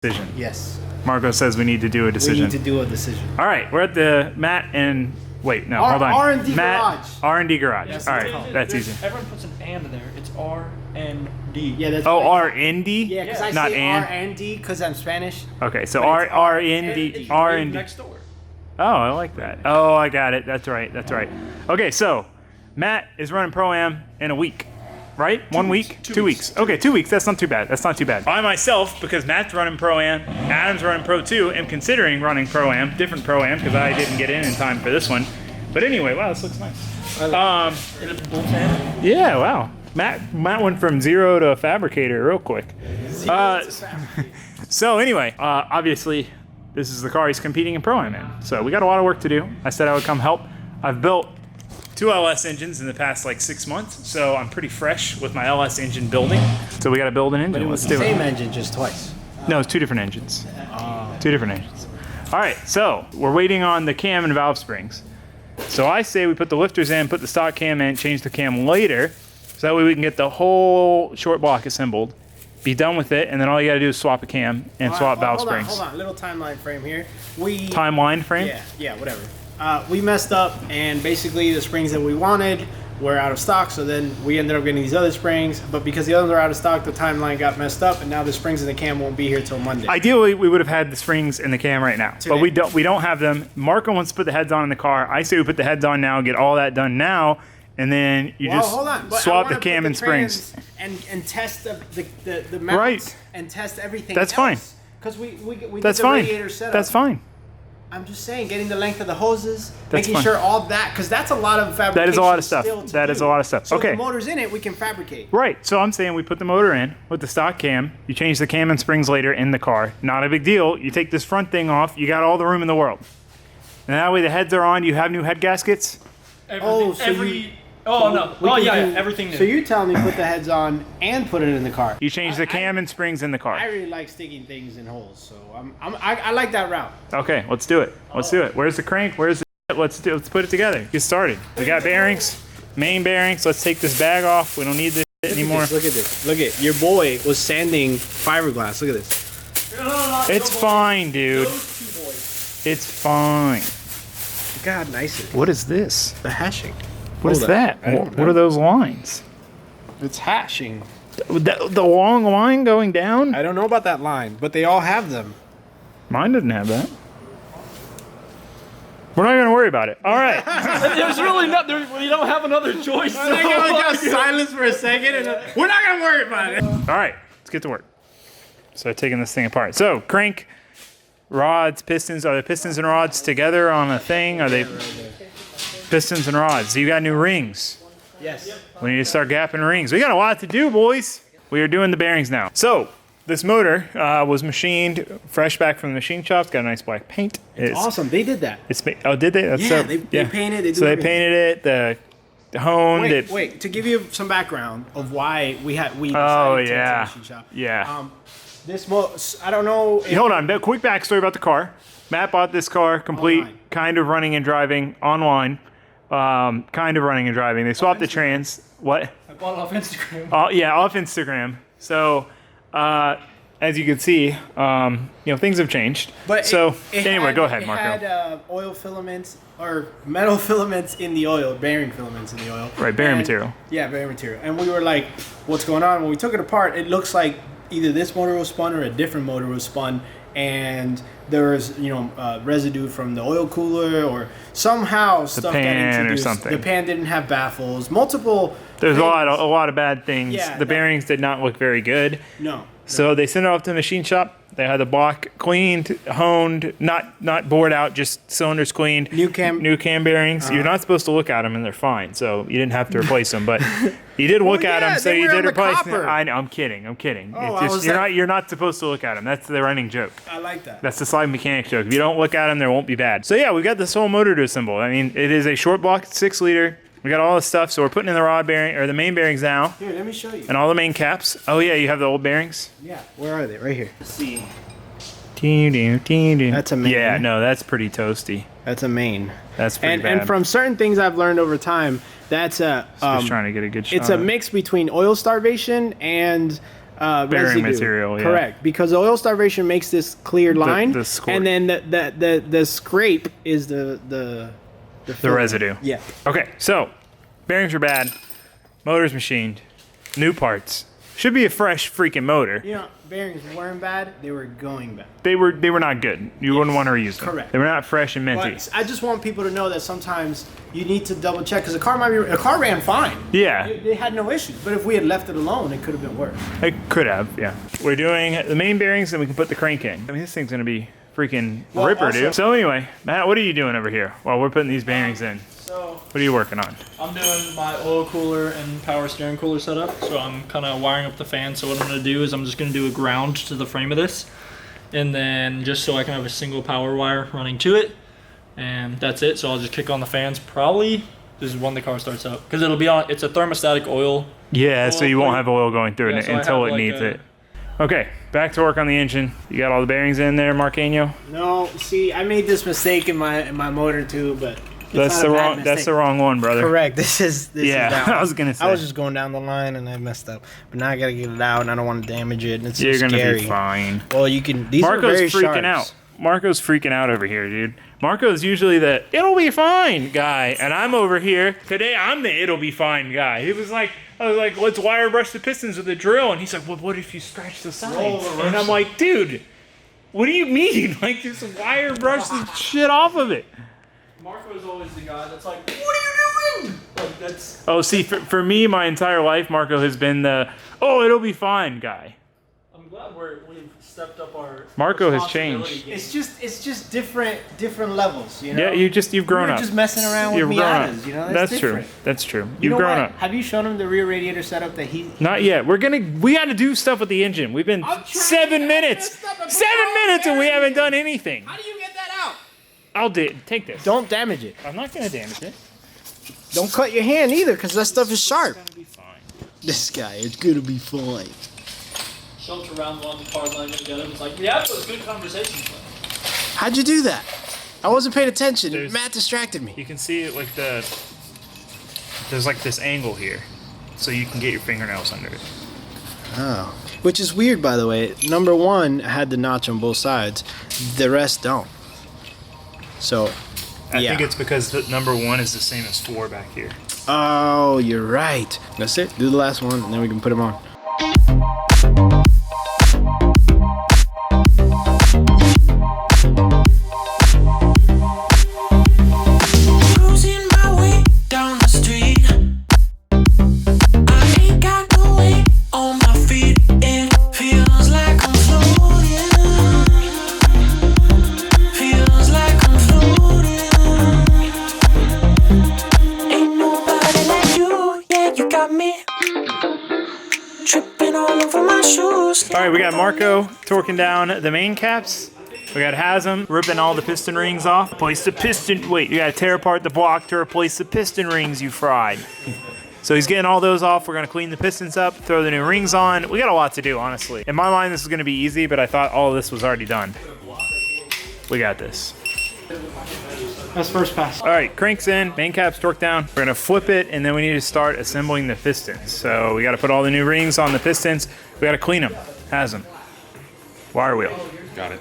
decision. Yes. Marco says we need to do a decision. We need to do a decision. All right, we're at the Matt and hold on. R&D Matt, garage. R&D garage. Yes, all right, that's easy. Everyone puts an and in there. It's R&D. Yeah, that's R&D? Yeah, because I not say and. R&D because I'm Spanish. Okay, so R&D. R&D. Next door. Oh, I like that. Oh, I got it. That's right. That's right. Okay, so Matt is running Pro-Am in a week. Right? 1 week? 2 weeks. Okay, 2 weeks. That's not too bad. That's not too bad. I myself, because Matt's running Pro-Am, Adam's running Pro 2, am considering running Pro-Am, different Pro-Am, because I didn't get in time for this one. But anyway, wow, this looks nice. Yeah, wow. Matt went from zero to a fabricator real quick. So anyway, obviously, this is the car he's competing in Pro-Am in. So we got a lot of work to do. I said I would come help. I've built 2 LS engines in the past like 6 months, so I'm pretty fresh with my LS engine building. So we got to build an engine. But it was Let's the do it. same engine, just twice. No, it's 2 different engines. 2 different engines. All right, so we're waiting on the cam and valve springs. So I say we put the lifters in, put the stock cam in, change the cam later, so that way we can get the whole short block assembled, be done with it, and then all you got to do is swap a cam and swap valve springs. Hold on, little timeline frame here. Timeline frame? Yeah, whatever. We messed up, and basically the springs that we wanted were out of stock, so then we ended up getting these other springs, but because the others are out of stock, the timeline got messed up, and now the springs in the cam won't be here till Monday. Ideally, we would have had the springs in the cam right now, Today. but we don't have them. Marco wants to put the heads on in the car. I say we put the heads on now, get all that done now, and then you just swap the cam and springs. And test the mounts Right. and test everything. That's fine. Because we That's did the fine. radiator setup. That's fine. I'm just saying, getting the length of the hoses, That's making fine. sure all that, because that's a lot of fabrication. That is a lot of stuff. still to That do. is a lot of stuff. So Okay. if the motor's in it, we can fabricate. Right, so I'm saying we put the motor in with the stock cam, you change the cam and springs later in the car. Not a big deal. You take this front thing off, you got all the room in the world. And that way the heads are on, you have new head gaskets. Everything new. So you tell me put the heads on and put it in the car. You change the cam and springs in the I car. really like sticking things in holes, so I like that route. Okay, let's do it. Let's do it. Where's the crank? Where's the... Let's put it together. Get started. We got bearings, main bearings. Let's take this bag off. We don't need this anymore. Look at this. Look at your boy was sanding fiberglass. Look at this. It's fine, dude. It's fine. God, nice. What is this? The hashing. What is that? What are those lines? It's hashing. The long line going down? I don't know about that line, but they all have them. Mine doesn't have that. We're not going to worry about it. All right. There's really not. You don't have another choice. I got silence for a second, and we're not gonna worry about it. All right. Let's get to work. So taking this thing apart. So crank, rods, pistons. Are the pistons and rods together on a thing? Are they pistons and rods? So you got new rings. Yes. We need to start gapping rings. We got a lot to do, boys. We are doing the bearings now. So this motor was machined fresh back from the machine shop. It's got a nice black paint. It's awesome. They did that. Oh, did they? That's Yeah, they painted. They do so they everything. painted it. The honed it. Wait. To give you some background of why we decided Oh to yeah. machine shop. Yeah. I don't know. Hold on. Quick backstory about the car. Matt bought this car complete, Online. kind of running and driving online. Kind of running and driving. They swapped the trans. What? I bought it off Instagram. Yeah, off Instagram. So, as you can see, things have changed. But so anyway, go ahead, Marco. It had oil filaments or metal filaments in the oil, bearing filaments in the oil. Right, bearing And- material. Yeah, bearing material. And we were like, what's going on? When we took it apart, it looks like either this motor was spun or a different motor was spun. And there was, residue from the oil cooler or somehow stuff got pan or introduced. something. The pan didn't have baffles. Multiple. There's things. a lot of bad things. Yeah, The bearings did not look very good. No. So they sent it off to the machine shop. They had the block cleaned, honed, not bored out, just cylinders cleaned. New cam bearings. You're not supposed to look at them, and they're fine. So you didn't have to replace them, but you did look at them, so they you were did on the replace them. copper. I know. I'm kidding. Oh, It's I just, was like- you're not supposed to look at them. That's the running joke. I like that. That's the slide mechanics joke. If you don't look at them, they won't be bad. So yeah, we got this whole motor to assemble. I mean, it is a short block, 6 liter. We got all this stuff, so we're putting in the rod bearing or the main bearings now, Here, let me show you. and all the main caps. Oh yeah, you have the old bearings. Yeah, where are they? Right here. Let's see. That's a main. Yeah, no, that's pretty toasty. That's a main. That's pretty bad. And from certain things I've learned over time, that's a Just trying to get a good shot. it's a mix between oil starvation and residue. material, yeah. Correct, because the oil starvation makes this clear line, the squirt. and then the scrape is the filler. residue. Yeah. Okay, so bearings are bad, motor's machined, new parts. Should be a fresh freaking motor. You know, bearings weren't bad; they were going bad. They were not good. You wouldn't want to reuse them. Correct. They were not fresh and minty. But I just want people to know that sometimes you need to double check because a car ran fine. Yeah. They had no issues, but if we had left it alone, it could have been worse. It could have, yeah. We're doing the main bearings, then we can put the crank in. I mean, this thing's gonna be freaking ripper, also- dude. So anyway, Matt, what are you doing over here while we're putting these bearings in? So What are you working on? I'm doing my oil cooler and power steering cooler setup. So I'm kind of wiring up the fan. So what I'm going to do is I'm just going to do a ground to the frame of this. And then just so I can have a single power wire running to it. And that's it. So I'll just kick on the fans probably this is when the car starts up. Because it'll be on, it's a thermostatic oil. Yeah, so you won't have oil going through Yeah, it so I until have it like needs a- it. Okay, back to work on the engine. You got all the bearings in there, Marqueño? No, see, I made this mistake in my motor too, but it's That's not the a bad wrong. That's mistake. the wrong one, brother. Correct. This is Yeah, that one. I was gonna say. I was just going down the line and I messed up, but now I gotta get it out and I don't want to damage it. And it's so You're gonna scary. be fine. Well, you can. These are Marco's very freaking sharps. out. Marco's freaking out over here, dude. Marco's usually the "it'll be fine" guy, and I'm over here today. I'm the "it'll be fine" guy. He was like, I was like, let's wire brush the pistons with a drill, and he's like, well, what if you scratch the sides? And I'm like, dude, what do you mean? Like, just wire brush the shit off of it. Marco's always the guy that's like, what are you doing? Like that's. Oh, see, for me, my entire life, Marco has been the "oh, it'll be fine" guy. I'm glad we've stepped up our. Marco has responsibility changed. game. It's just different levels, you know. Yeah, you've grown we were up. just messing around with You've grown up. Miatas, you know. That's true. different. That's true. You You've know grown what? up. Have you shown him the rear radiator setup that he? Not yet. We got to do stuff with the engine. We've been I'm trying 7 to minutes. mess up and 7 put minutes and we bearings haven't done anything. How do you get that out? I'll take this. Don't damage it. I'm not gonna damage it. Don't cut your hand either, because that stuff is sharp. It's gonna be fine. This guy is gonna be fine. Jumps around while the car's not gonna get him. It's like, yeah, it was good conversations. How'd you do that? I wasn't paying attention. There's- Matt distracted me. You can see it like there's like this angle here, so you can get your fingernails under it. Oh. Which is weird, by the way. Number one had the notch on both sides. The rest don't. So, I yeah. think it's because the number 1 is the same as 4 back here. Oh, you're right. That's it. Do the last one, and then we can put them on. Cruising my way down the street. I ain't got no weight on my feet. It feels like I'm floating. Feels like I'm floating. Ain't nobody like you. Yeah, you got me tripping all over my shoes. All right, we got Marco torquing down the main caps. We got Hasm ripping all the piston rings off. Replace the piston. Wait, you gotta tear apart the block to replace the piston rings you fried. So he's getting all those off. We're gonna clean the pistons up, throw the new rings on. We got a lot to do, honestly. In my mind, this is gonna be easy, but I thought all of this was already done. We got this. That's first pass. All right, cranks in, main caps torqued down. We're gonna flip it, and then we need to start assembling the pistons. So we gotta put all the new rings on the pistons. We gotta clean them. Hasm. Wire wheel. Got it.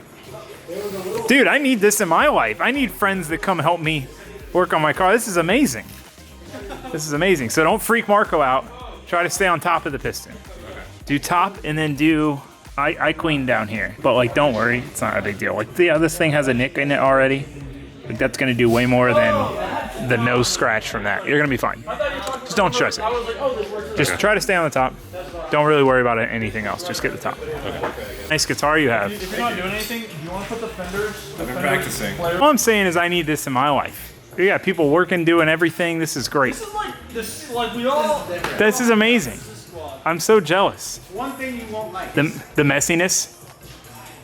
Dude, I need this in my life. I need friends that come help me work on my car. This is amazing. This is amazing. So don't freak Marco out. Try to stay on top of the piston. Do top and then do, I clean down here. But like, don't worry, it's not a big deal. Like, yeah, this thing has a nick in it already. Like, that's gonna do way more than the nose scratch from that. You're gonna be fine. Just don't stress it. Just try to stay on the top. Don't really worry about anything else. Just get the top. Nice guitar you have. If you're not doing anything, do you want to put the fenders? I've been practicing. All I'm saying is I need this in my life. We got people working, doing everything. This is great. This like we all. This is amazing. I'm so jealous. One thing you won't like. The messiness.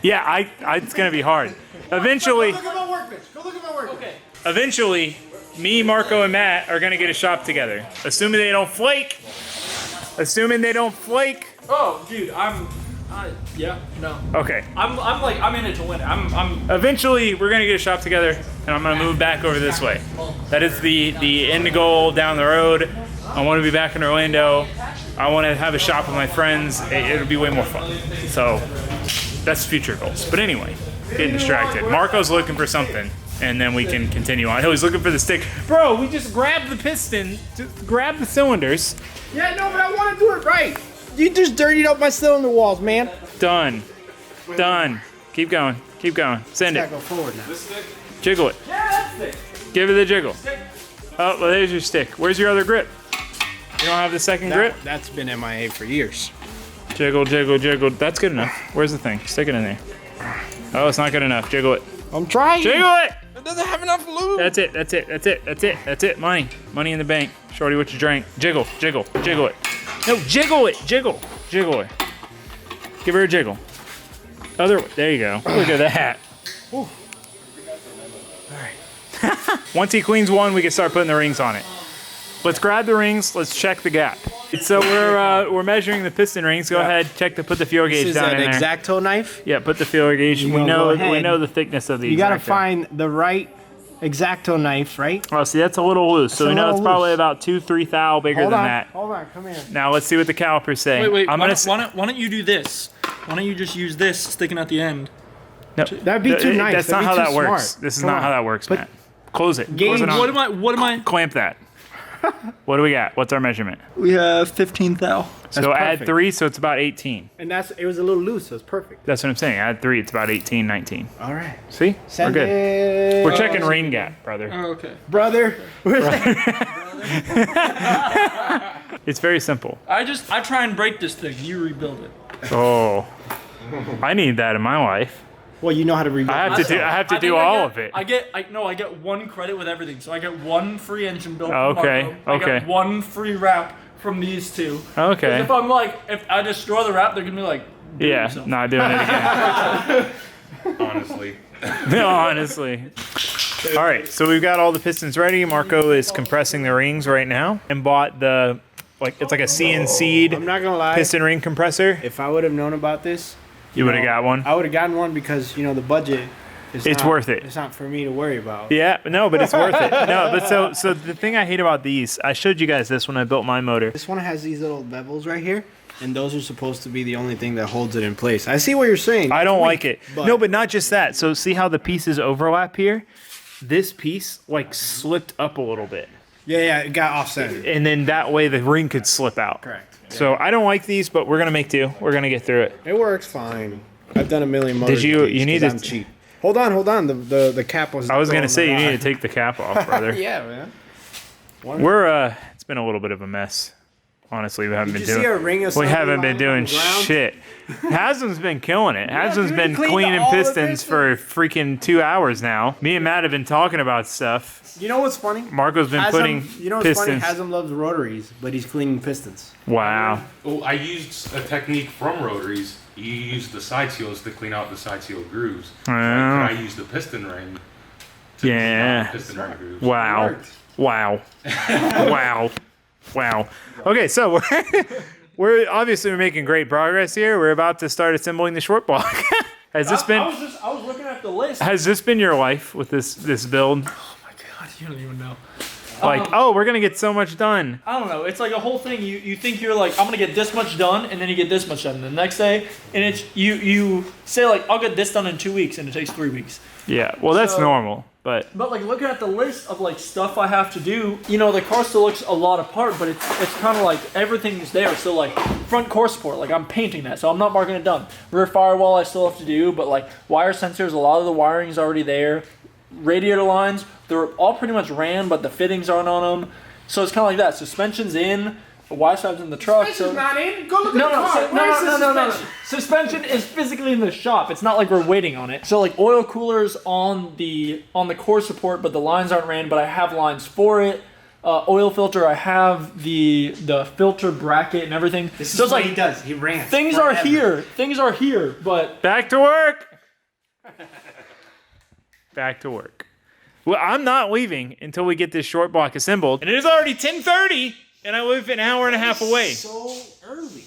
Yeah, it's gonna be hard. Eventually, Look at my workbench. Go look at my workbench. Okay. eventually, me, Marco, and Matt are gonna get a shop together. Assuming they don't flake. Assuming they don't flake. Oh, dude, yeah, no. Okay. I'm in it to win it. I'm. Eventually, we're gonna get a shop together, and I'm gonna move back over this way. That is the end goal down the road. I want to be back in Orlando. I want to have a shop with my friends. It'll be way more fun. So that's future goals. But anyway, getting distracted. Marco's looking for something, and then we can continue on. Oh, he's looking for the stick. Bro, we just grabbed the piston, just grab the cylinders. Yeah, no, but I want to do it right. You just dirtied up my cylinder walls, man. Done. Done. Keep going. Keep going. Send it. Go forward now. Jiggle it. Yeah, that's it. Give it the jiggle. Oh, well, there's your stick. Where's your other grip? You don't have the second grip? That's been MIA for years. Jiggle, jiggle, jiggle. That's good enough. Where's the thing? Stick it in there. Oh, it's not good enough. Jiggle it. I'm trying. Jiggle it! It doesn't have enough lube. That's it. That's it. That's it. That's it. That's it. Money. Money in the bank. Shorty, what you drank? Jiggle, jiggle, jiggle it. No, jiggle it. Jiggle. Jiggle it. Give her a jiggle. Other. There you go. Look at that. All right. Once he cleans one, we can start putting the rings on it. Let's grab the rings. Let's check the gap. So we're measuring the piston rings. Go ahead, put the fuel gauge This is down an in there. X-Acto knife. Yeah, put the fuel gauge. We gonna go ahead. know the thickness of the. You gotta X-Acto. find the right X-Acto knife, right? Oh, see, that's a little loose. So a we know it's little probably loose. about 2-3 thou bigger Hold than on, that. hold on, come here. Now let's see what the calipers say. Wait. I'm Why gonna. don't you do this? Why don't you just use this sticking at the end? No, That'd be too nice. That's not That'd how be that too works. smart. This is Come not on. how that works, But Matt. Close it. Gauge- Close it on. What am I? Clamp that. What do we got? What's our measurement? We have 15 thou. So add perfect. 3, so it's about 18. And it was a little loose, so it's perfect. That's what I'm saying. Add 3, it's about 18, 19. All right. See? Send We're good. it. We're checking rain gap, brother. Oh, okay. Brother. It's very simple. I try and break this thing. You rebuild it. Oh, I need that in my life. Well, you know how to rebuild. I have to I do think all of it. I get one credit with everything. So I get one free engine build. Oh, from okay, Marco. I okay. get one free wrap from these two. 'Cause Okay. if I destroy the wrap, they're gonna be like, do it Yeah, yourself. not doing it again. Honestly. No, honestly. All right, so we've got all the pistons ready. Marco is compressing the rings right now and bought it's like a CNC'd I'm not gonna lie. piston ring compressor. If I would have known about this, You would have know, got one. I would have gotten one because the budget. It's worth it. It's not for me to worry about. Yeah, no, but it's worth it. No, but so the thing I hate about these, I showed you guys this when I built my motor. This one has these little bevels right here, and those are supposed to be the only thing that holds it in place. I see what you're saying. I don't Wait, like it. No, but not just that. So see how the pieces overlap here? This piece slipped up a little bit. Yeah, it got offset. And then that way the ring could slip out. Correct. So I don't like these, but we're gonna make do. We're gonna get through it. It works fine. I've done a million motors. you- with these you need 'cause to- I'm cheap. Hold on. The cap was. I was gonna going say you awry. need to take the cap off, brother. Yeah, man. We're it's been a little bit of a mess. Honestly, we haven't Did been you see doing. a ring We assembly haven't been line doing on the ground? shit. Haslam's been killing it. Haslam's dude, been he cleaned cleaning all the pistons for freaking 2 hours now. Me and Matt have been talking about stuff. You know what's funny? Marco's been putting You know what's pistons. funny? Haslam loves rotaries, but he's cleaning pistons. Wow. Oh, I used a technique from rotaries. You use the side seals to clean out the side seal grooves. Wow. I use the piston ring to Yeah. clean out the piston ring grooves. Wow. Worked. Wow. Wow. Wow. Okay, so we're obviously making great progress here. We're about to start assembling the short block. Has this been I was looking at the list. has this been your life with this build? Oh my god, you don't even know. Oh, we're gonna get so much done. I don't know. It's like a whole thing. You think you're like, I'm gonna get this much done, and then you get this much done the next day, and it's you say like, I'll get this done in 2 weeks, and it takes 3 weeks. Yeah. Well, that's So- normal, but But like looking at the list of like stuff I have to do, the car still looks a lot apart, but it's kind of like everything's there. So like front core support, like I'm painting that, so I'm not marking it done. Rear firewall I still have to do, but like wire sensors, a lot of the wiring's already there. Radiator lines, they're all pretty much ran, but the fittings aren't on them. So it's kind of like that. Suspension's in, the Y-strap's in the truck. So not in. Go look no, at the car. Where's the no. suspension? Suspension is physically in the shop. It's not like we're waiting on it. So like oil coolers on the core support, but the lines aren't ran. But I have lines for it. Oil filter, I have the filter bracket and everything. This so is it's what like he does. He rants. things forever. are here. Things are here, but back to work. Back to work. Well, I'm not leaving until we get this short block assembled, and it is already 10:30, and I live an hour and a half away. So early.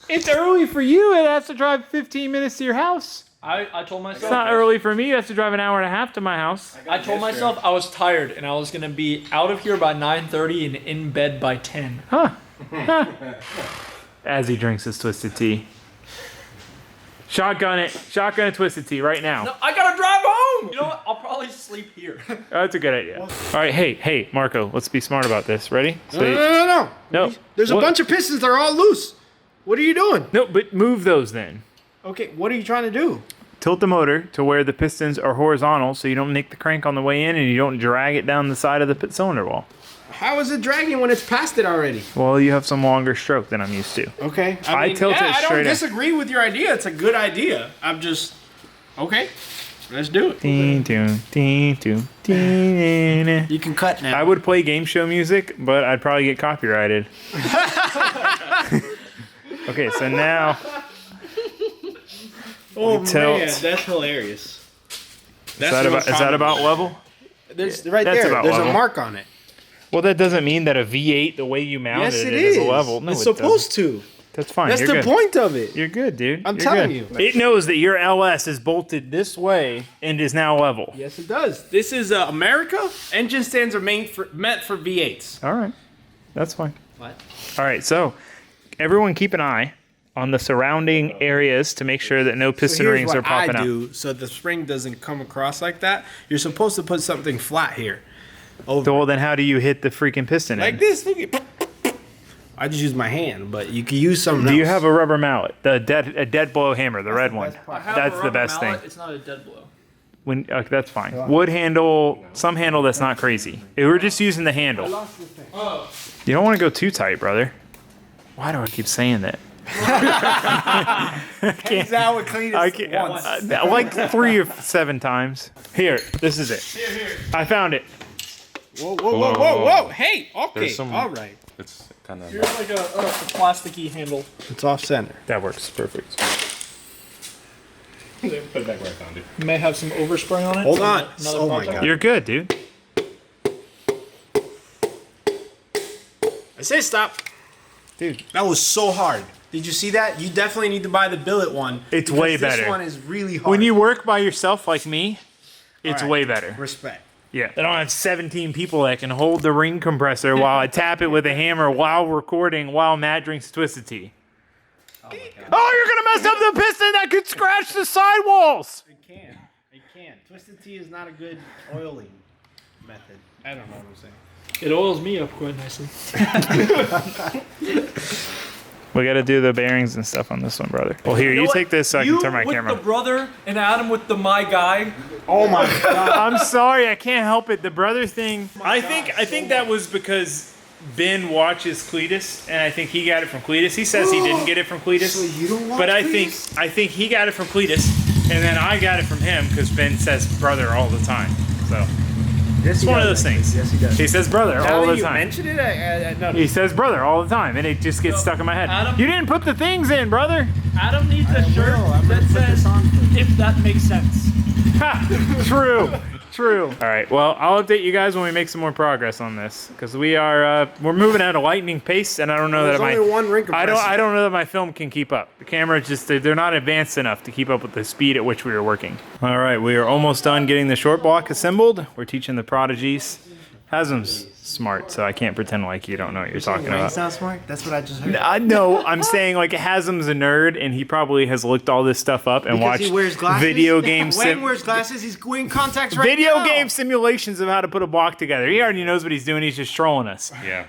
It's early for you. It has to drive 15 minutes to your house. I told myself It's not early for me. It has to drive an hour and a half to my house. I told myself I was tired and I was gonna be out of here by 9:30 and in bed by 10. Huh. As he drinks his twisted tea. Shotgun it. Shotgun a twisted tea right now. No, I gotta drive home. You know what? I'll probably sleep here. Oh, that's a good idea. All right, hey, Marco, let's be smart about this. Ready? No. There's a What? bunch of pistons that are all loose. What are you doing? No, but move those then. Okay, what are you trying to do? Tilt the motor to where the pistons are horizontal so you don't nick the crank on the way in and you don't drag it down the side of the cylinder wall. How is it dragging when it's past it already? Well, you have some longer stroke than I'm used to. Okay. I tilt it I don't straight up. disagree with your idea. It's a good idea. I'm just... Okay. Let's do it. Ding, ding, ding, ding, ding. You can cut now. I would play game show music, but I'd probably get copyrighted. Okay, so now... Oh, tilt. man. That's hilarious. Is that about level? There's, right That's there. about There's level. a mark on it. Well, that doesn't mean that a V8, the way you mounted Yes, it, it is is. a level. No, it's it supposed doesn't. to. That's fine. That's You're the good. point of it. You're good, dude. I'm You're telling good. you. It knows that your LS is bolted this way and is now level. Yes, it does. This is America. Engine stands are meant for V8s. All right. That's fine. What? All right, so everyone keep an eye on the surrounding areas to make sure that no piston rings are popping I out. do, so the spring doesn't come across like that. You're supposed to put something flat here. Over. So, well, then how do you hit the freaking piston Like in? this. Look at. I just use my hand, but you can use something Do else. you have a rubber mallet? A dead blow hammer, the red one. I have That's a the rubber best mallet. thing. It's not a dead blow. That's fine. Wood handle, some handle that's not crazy. We're just using the handle. You don't want to go too tight, brother. Why do I keep saying that? Hands out with clean I can't, like 3 or 7 times. Here, this is it. Here. I found it. Whoa. Hey, okay, There's some- all right. It's kind of. Here's like a plasticky handle. It's off center. That works perfect. Put it back where I found it. You may have some overspray on it. Hold on. Another Oh my project. God. You're good, dude. I say stop. Dude. That was so hard. Did you see that? You definitely need to buy the billet one. It's because way better. This one is really hard. When you work by yourself like me, it's All right. way better. Respect. Yeah. I don't have 17 people that can hold the ring compressor while I tap it with a hammer while recording while Matt drinks twisted tea. Oh, you're gonna mess up the piston that could scratch the sidewalls. It can. Twisted tea is not a good oiling method. I don't know what I'm saying. It oils me up quite nicely. We gotta do the bearings and stuff on this one, brother. Well, here, you take this so I can turn my with camera. the brother and Adam with the my guy. Oh my God. I'm sorry, I can't help it. The brother thing. I think that was because Ben watches Cletus, and I think he got it from Cletus. He says he didn't get it from Cletus. So you don't watch But I Cletus? think he got it from Cletus, and then I got it from him because Ben says brother all the time. So it's one of those things. Yes, he does. He says brother all the time. mentioned it, I noticed. He says brother all the time, and it just gets stuck in my head. Adam- You didn't put the things in, brother. Adam needs a shirt I'm that gonna put says, this on for if that makes sense. Ha! True. All right. Well, I'll update you guys when we make some more progress on this because we're moving at a lightning pace, and I don't know There's that only one ring compressor. I don't know that my film can keep up. The camera just they're not advanced enough to keep up with the speed at which we are working. All right, we are almost done getting the short block assembled. We're teaching the prodigies. Hasm's smart, so I can't pretend like you don't know what you're talking about. not smart? That's what I just heard. No, I'm saying like Hasm's a nerd, and he probably has looked all this stuff up and Because watched he wears glasses? video games. When wears glasses, he's wearing contacts right Video now. game simulations of how to put a block together. He already knows what he's doing. He's just trolling us. Yeah.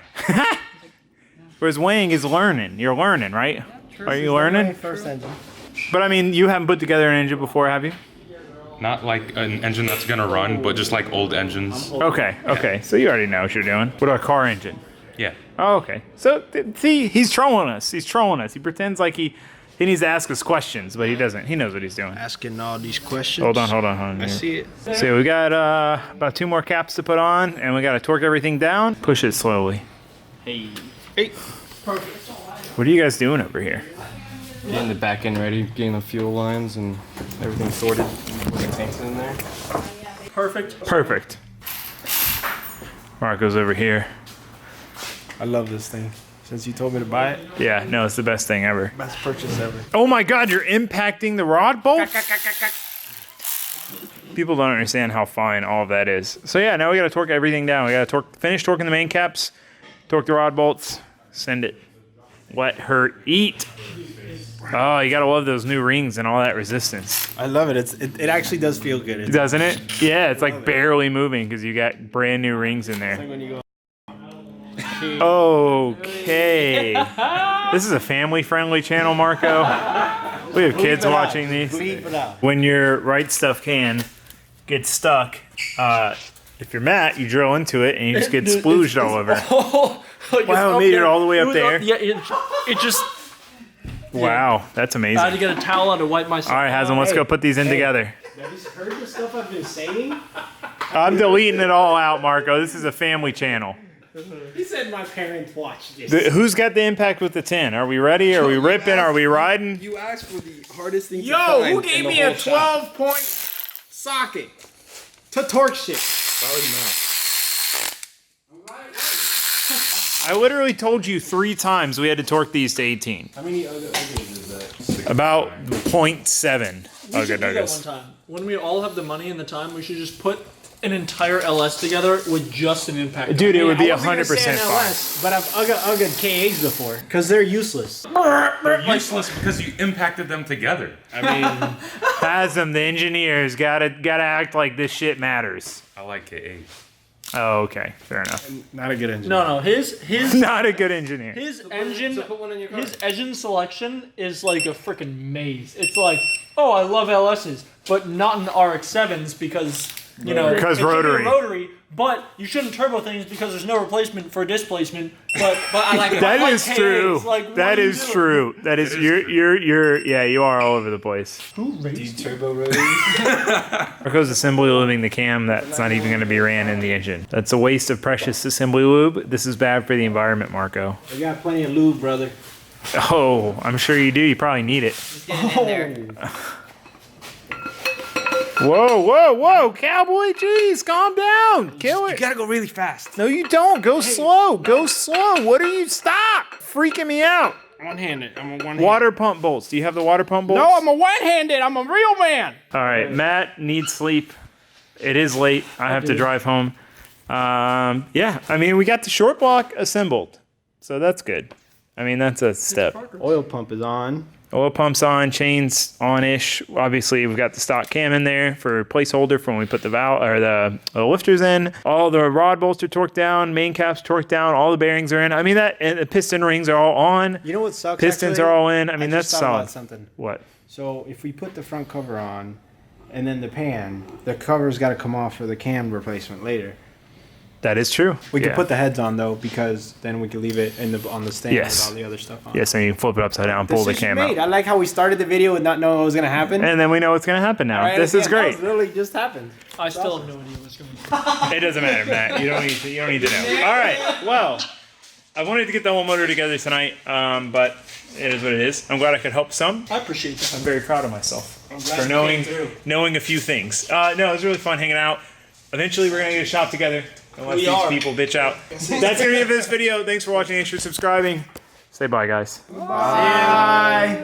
Whereas Wang is learning. You're learning, right? Are you learning? First engine. But I mean, you haven't put together an engine before, have you? Not like an engine that's gonna run, but just like old engines. Okay. So you already know what you're doing. What about a car engine? Yeah. Oh, okay. So see, he's trolling us. He pretends like he needs to ask us questions, but he doesn't. He knows what he's doing. Asking all these questions. Hold on. I see it. So we got about 2 more caps to put on, and we got to torque everything down. Push it slowly. Hey. What are you guys doing over here? Getting the back end ready, getting the fuel lines and everything sorted. Putting the tanks in there. Perfect. Marco's over here. I love this thing. Since you told me to buy it, Yeah, no, it's the best thing ever. best purchase ever. Oh my God, you're impacting the rod bolts? People don't understand how fine all of that is. So yeah, now we gotta torque everything down. We gotta finish torquing the main caps, torque the rod bolts, Send it. Let her eat. Oh, you gotta love those new rings and all that resistance. I love it. It actually does feel good. It's Doesn't it? Yeah, it's like barely moving because you got brand new rings in there. like when you go. Okay. This is a family-friendly channel, Marco. We have kids watching these. Bleep it out. When your right stuff can gets stuck, if you're Matt, you drill into it and you just get splooged all over. Wow, it made it all the way up there. Yeah, it just. Wow, that's amazing. I had to get a towel out to wipe myself. All right, Haslam, let's go put these in together. Have you heard the stuff I've been saying? I'm deleting it all out, Marco. This is a family channel. He said my parents watched this. Who's got the impact with the 10? Are we ready? Are we ripping? Are we riding? You asked for the hardest thing to Yo, find who in gave the me a whole shop. 12-point socket to torque shit? Probably not. I literally told you 3 times we had to torque these to 18. How many other is that? About 0.7 We should do that one Ugga time. When we all have the money and the time, we should just put an entire LS together with just an impact. Dude, it would be I wasn't gonna 100% say an fine. LS, but I've Ugga KAs before because they're useless. They're useless because you impacted them together. I mean, Haslam, the engineers, gotta act like this shit matters. I like KA. Oh, okay, fair enough. not a good engine. No, his Not a good engineer. his engine So put one in your car. his engine selection is like a freaking maze. It's like, oh, I love LSs, but not in RX-7s because you know Because it should be a rotary. rotary. But you shouldn't turbo things because there's no replacement for displacement. But I like That I like is KAs. true. Like, what That do you is do? true. That is you're yeah, you are all over the place. Who raised Turbo rotors. Marco's assembly lubing the cam that's not even going to be ran in the engine. That's a waste of precious assembly lube. This is bad for the environment, Marco. I got plenty of lube, brother. Oh, I'm sure you do. You probably need it. Whoa, cowboy, jeez, calm down. Kill it. You gotta go really fast. No, you don't. Go slow. Go slow. What are you? Stop. Freaking me out. One-handed. I'm a one-handed. Water pump bolts. Do you have the water pump bolts? No, I'm a one-handed. I'm a real man. All right, Matt needs sleep. It is late. I have to drive home. Yeah, I mean, we got the short block assembled, so that's good. I mean, that's a step. Oil pump is on. Oil pumps on, chains on-ish. Obviously, we've got the stock cam in there for a placeholder for when we put the valve or the lifters in. All the rod bolts are torqued down, main caps torqued down, all the bearings are in. I mean, and the piston rings are all on. You know what sucks? Pistons actually? are all in. I mean, just that's thought solid. about something. What? So if we put the front cover on, and then the pan, the cover's got to come off for the cam replacement later. That is true. We Yeah. could put the heads on though, because then we could leave it on the stand Yes. with all the other stuff on. Yes, and you can flip it upside down, pull the Decision cam made. out. I like how we started the video with not knowing what was gonna happen. And then we know what's going to happen now. Right, This is yeah, great. That literally just happened. I still have no idea what's going to It doesn't matter, Matt. You don't need to know. All right. Well, I wanted to get the whole motor together tonight, but it is what it is. I'm glad I could help some. I appreciate that. I'm very proud of myself for you knowing a few things. No, it was really fun hanging out. Eventually, we're gonna get a shop together. Unless We these are. people bitch out. That's gonna be it for this video. Thanks for watching. Thanks for subscribing. Say bye, guys. Bye.